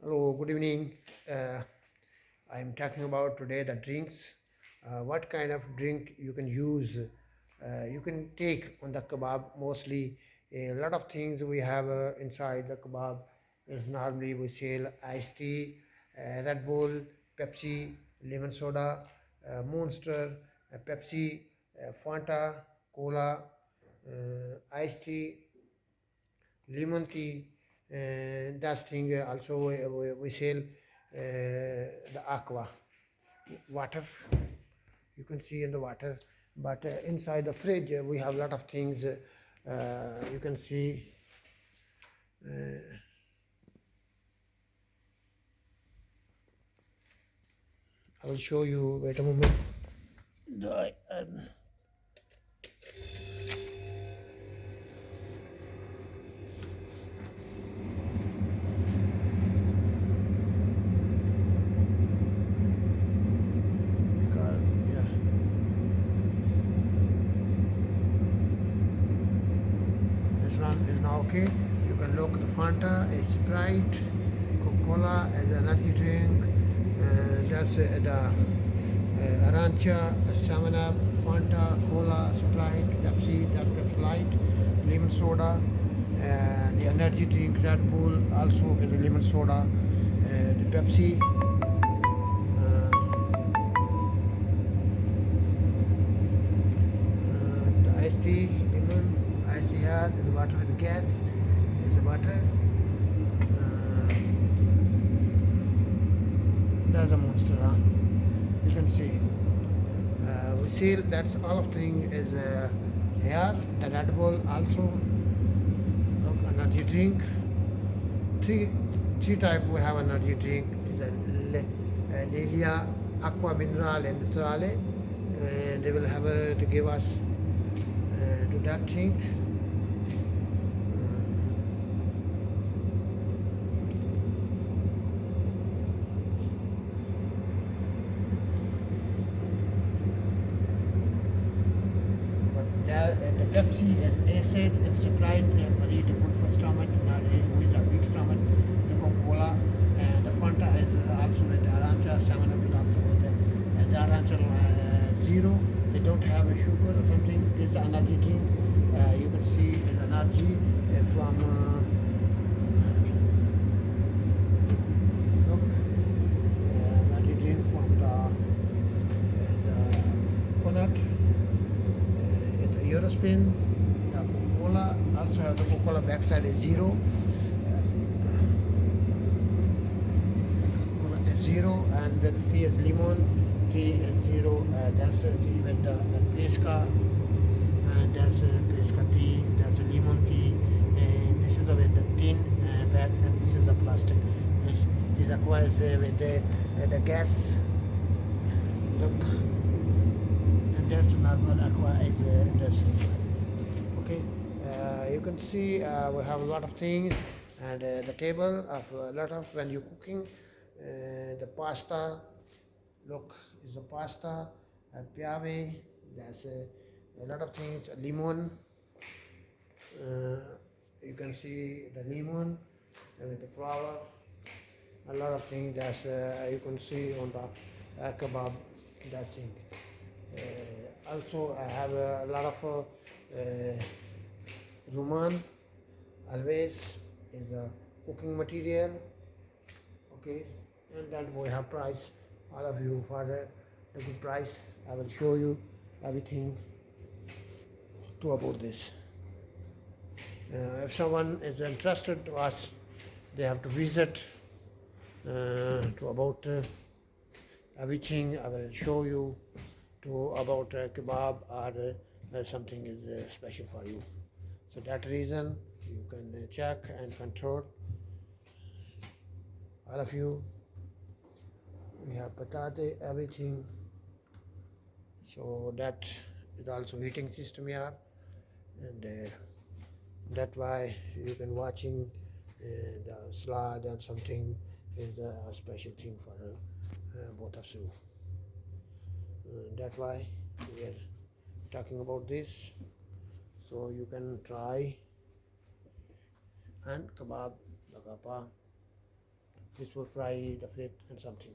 Hello, good evening. I'm talking about today the drinks. What kind of drink you can use? You can take on the kebab. Mostly, a lot of things we have inside the kebab is normally we sell iced tea, Red Bull, Pepsi, lemon soda, Monster, Pepsi, Fanta, Cola, iced tea, lemon tea, that thing also we sell the aqua water. You can see in the water, but inside the fridge we have a lot of things. You can see. I will show you. Wait a moment. The, yeah. This one is now okay. You can look the Fanta, a Sprite, Coca-Cola as an energy drink. That's the Arancha, 7-Up, Fanta, Cola, Sprite, Pepsi, that's Pepsi Light, lemon soda, the energy drink Red Bull also is a lemon soda, the Pepsi, the iced tea, lemon, iced tea here, the water with gas, is the water. That's a monster, huh? You can see. We see that's all of thing is here. The Red Bull also. Look, energy drink. Three, three type we have energy drink. Is a Lilia, Aqua Mineral, and Naturale. They will have to give us to that thing. The Pepsi is acid and Sprite very good for stomach, not who is a weak stomach. The Coca-Cola and the Fanta is also with the Arancha, 7-Up is also with the Arancha Zero. They don't have a sugar or something. This is the energy drink. You can see is energy from look, energy drink from the is, coconut. Eurospin, the Coca-Cola, also have the Coca-Cola backside is zero. Coca-Cola is zero, and the tea is lemon, tea is zero, that's tea with the pesca, and that's pesca tea, that's lemon tea, and this is the with the tin bag, and this is the plastic. This aqua is with the gas. Look. That's normal aqua is that's okay. You can see we have a lot of things, and the table of a lot of when you're cooking the pasta. Look, is the pasta, piave. That's a lot of things. Lemon. You can see the lemon with the flour. A lot of things that you can see on the kebab. That thing. Also, I have a lot of Ruman always is a cooking material. Okay, and then we have price. All of you for the good price. I will show you everything to about this. If someone is interested to us, they have to visit to about everything. I will show you to about kebab or something is special for you. So that reason you can check and control. All of you, we have patate, everything. So that is also heating system here, and that's why you can watching the salad and something is a special thing for both of you. That's why we are talking about this, so you can try and kebab, lagapa, this will fry the fish and something.